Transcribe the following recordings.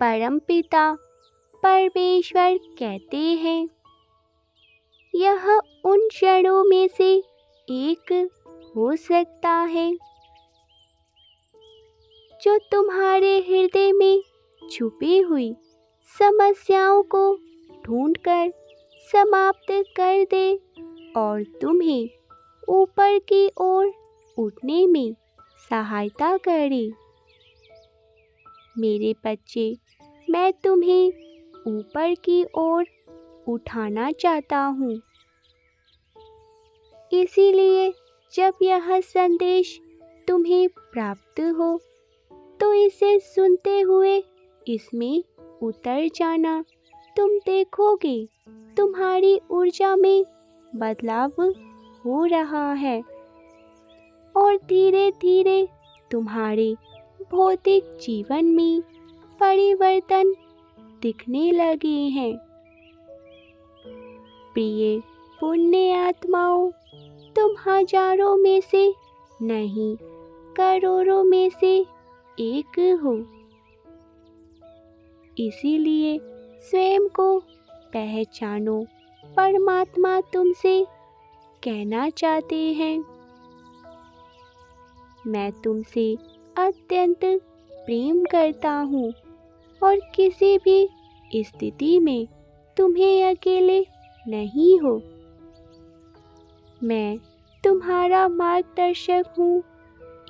परमपिता परमेश्वर कहते हैं, यह उन क्षणों में से एक हो सकता है जो तुम्हारे हृदय में छुपी हुई समस्याओं को ढूंढकर समाप्त कर दे और तुम्हें ऊपर की ओर उठने में सहायता करे। मेरे बच्चे, मैं तुम्हें ऊपर की ओर उठाना चाहता हूँ। इसीलिए जब यह संदेश तुम्हें प्राप्त हो तो इसे सुनते हुए इसमें उतर जाना। तुम देखोगे तुम्हारी ऊर्जा में बदलाव हो रहा है और धीरे धीरे तुम्हारे भौतिक जीवन में परिवर्तन दिखने लगे हैं। प्रिय पुण्य आत्माओं, तुम हजारों में से नहीं, करोड़ों में से एक हो। इसीलिए स्वयं को पहचानो। परमात्मा तुमसे कहना चाहते हैं, मैं तुमसे अत्यंत प्रेम करता हूँ और किसी भी स्थिति में तुम्हें अकेले नहीं हो। मैं तुम्हारा मार्गदर्शक हूँ।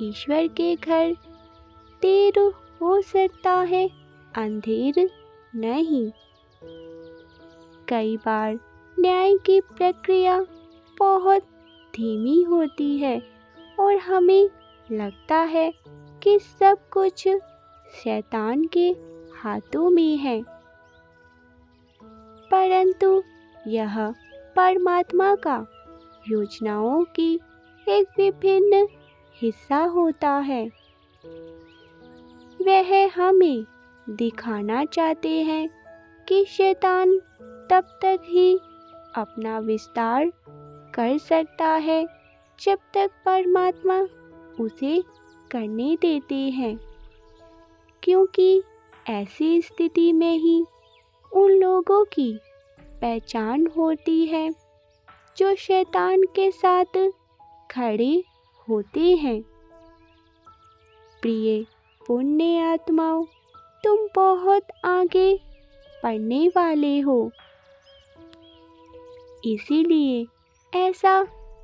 ईश्वर के घर देर हो सकता है, अंधेर नहीं। कई बार न्याय की प्रक्रिया बहुत धीमी होती है और हमें लगता है कि सब कुछ शैतान के हाथों में है, परंतु यह परमात्मा का योजनाओं की एक विभिन्न हिस्सा होता है। वह हमें दिखाना चाहते हैं कि शैतान तब तक ही अपना विस्तार कर सकता है जब तक परमात्मा उसे करने देते हैं, क्योंकि ऐसी स्थिति में ही उन लोगों की पहचान होती है जो शैतान के साथ खड़े होते हैं। प्रिय पुण्य आत्माओं, तुम बहुत आगे बढ़ने वाले हो। इसीलिए ऐसा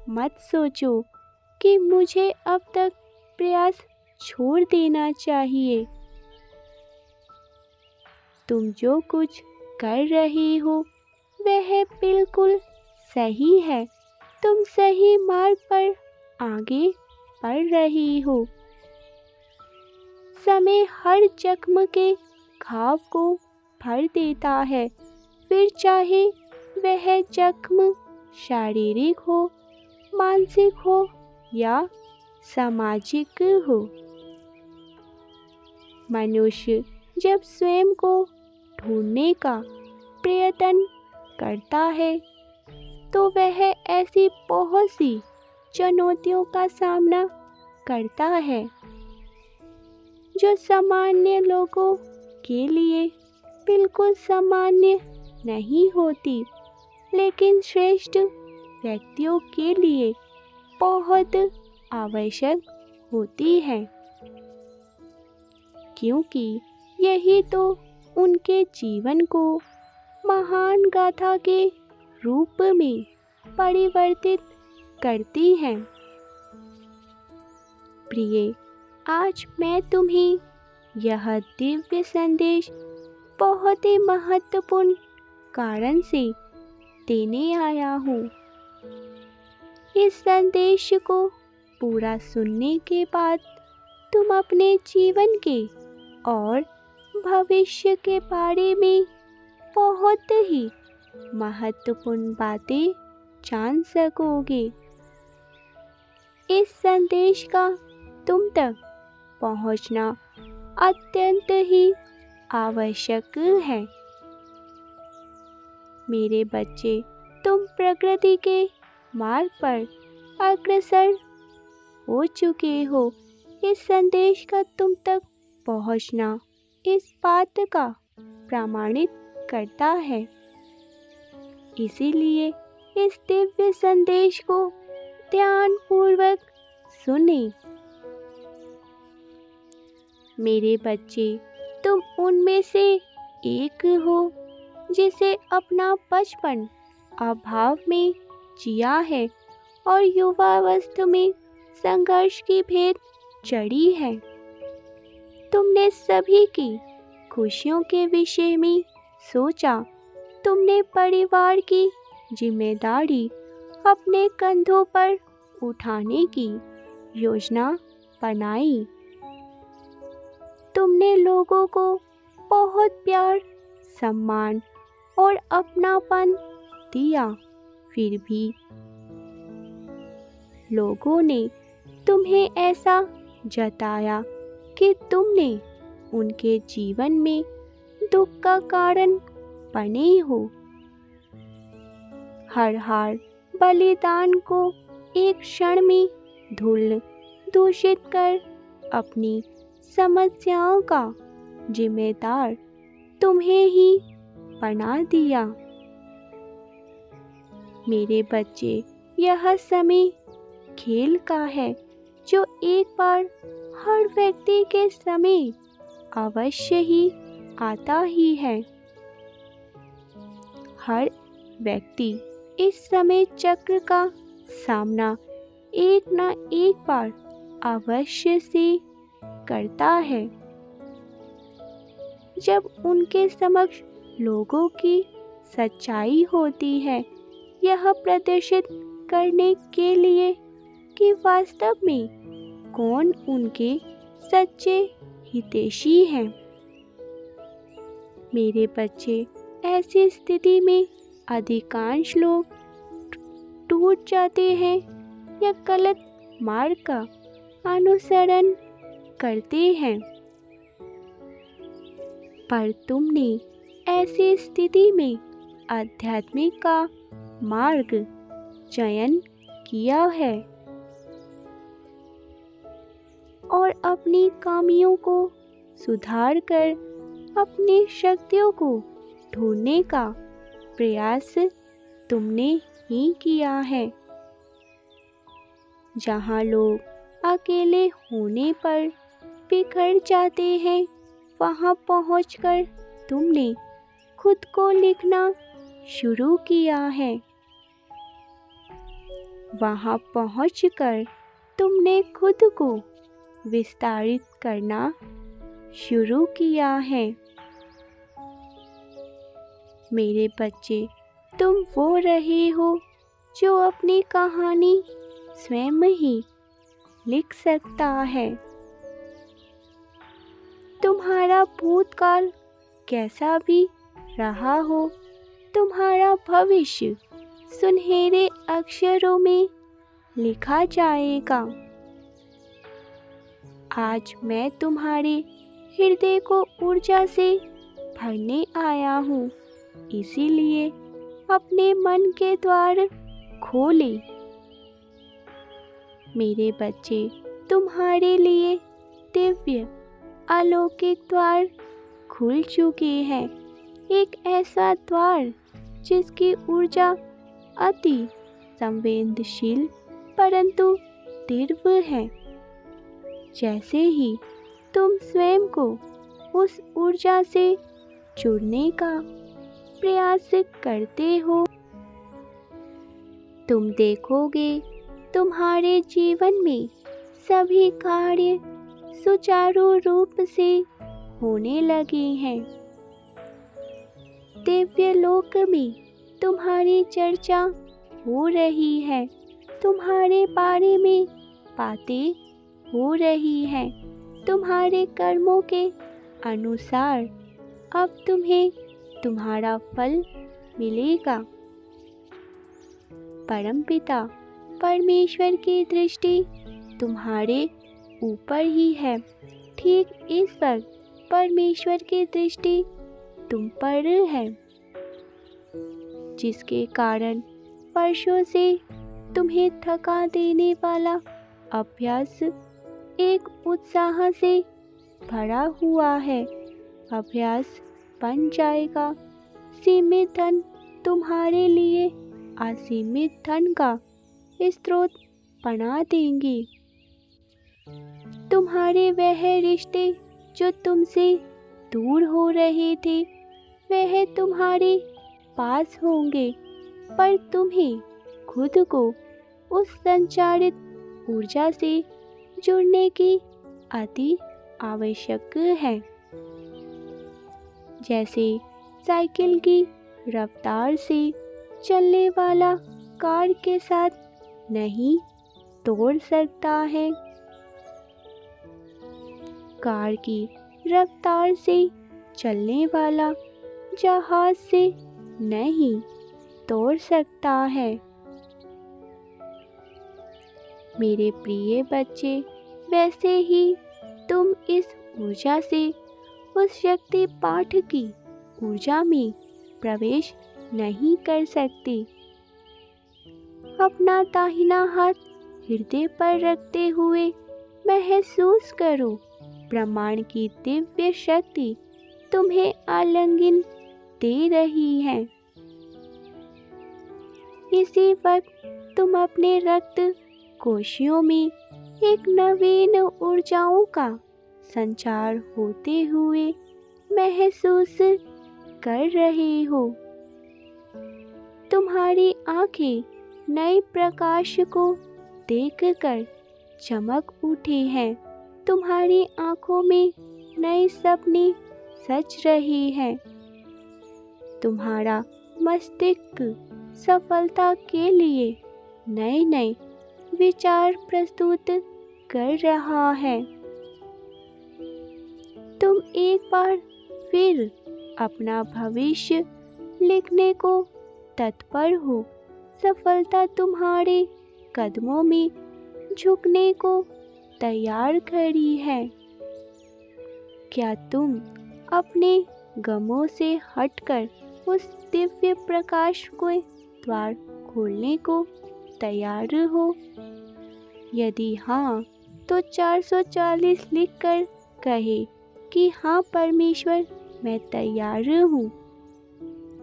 मत सोचो कि मुझे अब तक प्रयास छोड़ देना चाहिए। तुम जो कुछ कर रहे हो वह बिल्कुल सही है। तुम सही मार्ग पर आगे बढ़ रही हो। समय हर जख्म के घाव को भर देता है, फिर चाहे वह जख्म शारीरिक हो, मानसिक हो या सामाजिक हो। मनुष्य जब स्वयं को ढूंढने का प्रयत्न करता है तो वह ऐसी बहुत सी चुनौतियों का सामना करता है जो सामान्य लोगों के लिए बिल्कुल सामान्य नहीं होती, लेकिन श्रेष्ठ व्यक्तियों के लिए बहुत आवश्यक होती है, क्योंकि यही तो उनके जीवन को महान गाथा के रूप में परिवर्तित करती है। प्रिय, आज मैं तुम्हें यह दिव्य संदेश बहुत ही महत्वपूर्ण कारण से देने आया हूँ। इस संदेश को पूरा सुनने के बाद तुम अपने जीवन के और भविष्य के बारे में बहुत ही महत्वपूर्ण बातें जान सकोगे। इस संदेश का तुम तक पहुंचना अत्यंत ही आवश्यक है। मेरे बच्चे, तुम प्रकृति के मार्ग पर अग्रसर हो चुके हो। इस संदेश का तुम तक पहुंचना इस बात का प्रमाणित करता है। इसीलिए इस दिव्य संदेश को ध्यानपूर्वक सुने। मेरे बच्चे, तुम उनमें से एक हो जिसे अपना बचपन अभाव में जिया है और युवावस्था में संघर्ष की भेद चढ़ी है। तुमने सभी की खुशियों के विषय में सोचा। तुमने परिवार की जिम्मेदारी अपने कंधों पर उठाने की योजना बनाई। तुमने लोगों को बहुत प्यार, सम्मान और अपनापन दिया। फिर भी लोगों ने तुम्हें ऐसा जताया कि तुमने उनके जीवन में दुख का कारण बने हो। हर बलिदान को एक क्षण में धूल दूषित कर अपनी समस्याओं का जिम्मेदार तुम्हें ही बना दिया। मेरे बच्चे, यह समय खेल का है जो एक बार हर व्यक्ति के समय अवश्य ही आता ही है। हर व्यक्ति इस समय चक्र का सामना एक न एक बार अवश्य से करता है। जब उनके समक्ष लोगों की सच्चाई होती है, यह प्रदर्शित करने के लिए कि वास्तव में कौन उनके सच्चे हितैषी हैं। मेरे बच्चे, ऐसी स्थिति में अधिकांश लोग टूट जाते हैं या गलत मार्ग का अनुसरण करते हैं। पर तुमने ऐसी स्थिति में आध्यात्मिक का मार्ग चयन किया है और अपनी खामियों को सुधार कर अपनी शक्तियों को ढूंढने का प्रयास तुमने ही किया है। जहाँ लोग अकेले होने पर बिखर जाते हैं, वहाँ पहुंचकर तुमने खुद को लिखना शुरू किया है। वहाँ पहुंचकर तुमने खुद को विस्तारित करना शुरू किया है। मेरे बच्चे, तुम वो रहे हो जो अपनी कहानी स्वयं ही लिख सकता है। तुम्हारा भूतकाल कैसा भी रहा हो, तुम्हारा भविष्य सुनहरे अक्षरों में लिखा जाएगा। आज मैं तुम्हारे हृदय को ऊर्जा से भरने आया हूँ, इसीलिए अपने मन के द्वार खोले। मेरे बच्चे, तुम्हारे लिए दिव्य अलौकिक द्वार खुल चुके हैं। एक ऐसा द्वार जिसकी ऊर्जा अति संवेदनशील परंतु तीव्र है। जैसे ही तुम स्वयं को उस ऊर्जा से जुड़ने का प्रयास करते हो, तुम देखोगे तुम्हारे जीवन में सभी कार्य सुचारू रूप से होने लगे हैं। दिव्य लोक में तुम्हारी चर्चा हो रही है, तुम्हारे बारे में बातें हो रही हैं। तुम्हारे कर्मों के अनुसार अब तुम्हें तुम्हारा फल मिलेगा। परमपिता परमेश्वर की दृष्टि तुम्हारे ऊपर ही है। ठीक इस वक्त परमेश्वर की दृष्टि तुम पर है, जिसके कारण वर्षों से तुम्हें थका देने वाला अभ्यास एक उत्साह से भरा हुआ है अभ्यास बन जाएगा। सीमित धन तुम्हारे लिए असीमित धन का स्रोत बना देंगे। तुम्हारे वह रिश्ते जो तुमसे दूर हो रहे थे वह तुम्हारे पास होंगे, पर तुम्हें खुद को उस संचारित ऊर्जा से जुड़ने की अति आवश्यक है। जैसे साइकिल की रफ्तार से चलने वाला कार के साथ नहीं दौड़ सकता है, कार की रफ्तार से चलने वाला जहाज से नहीं दौड़ सकता है। मेरे प्रिय बच्चे, वैसे ही तुम इस ऊर्जा से उस शक्ति पाठ की ऊर्जा में प्रवेश नहीं कर सकते। अपना दाहिना हाथ हृदय पर रखते हुए महसूस करो, ब्रह्मांड की दिव्य शक्ति तुम्हें आलिंगन दे रही है। इसी वक्त तुम अपने रक्त कोशियों में एक नवीन ऊर्जाओं का संचार होते हुए महसूस कर रहे हो। तुम्हारी आंखें नए प्रकाश को देखकर चमक उठे हैं। तुम्हारी आंखों में नए सपने सज रहे हैं। तुम्हारा मस्तिष्क सफलता के लिए नए नए विचार प्रस्तुत कर रहा है। तुम एक बार फिर अपना भविष्य लिखने को तत्पर हो। सफलता तुम्हारे कदमों में झुकने को तैयार खड़ी है। क्या तुम अपने गमों से हटकर उस दिव्य प्रकाश के द्वार खोलने को तैयार हो? यदि हाँ, तो 440 लिखकर कहे कि हाँ परमेश्वर, मैं तैयार हूँ।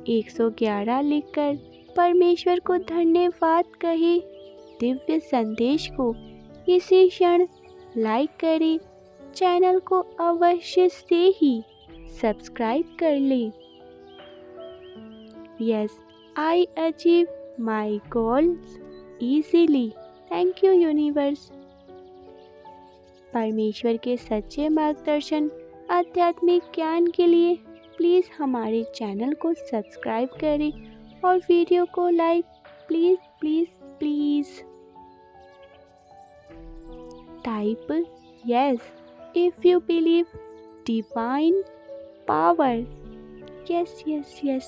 111 लिखकर परमेश्वर को धन्यवाद कहे। दिव्य संदेश को इसी क्षण लाइक करें। चैनल को अवश्य से ही सब्सक्राइब कर लें। Yes, I achieve my goals easily. Thank you universe. परमेश्वर के सच्चे मार्गदर्शन आध्यात्मिक ज्ञान के लिए प्लीज़ हमारे चैनल को सब्सक्राइब करें और वीडियो को like please please please. Type yes if you believe divine power. Yes, yes, yes.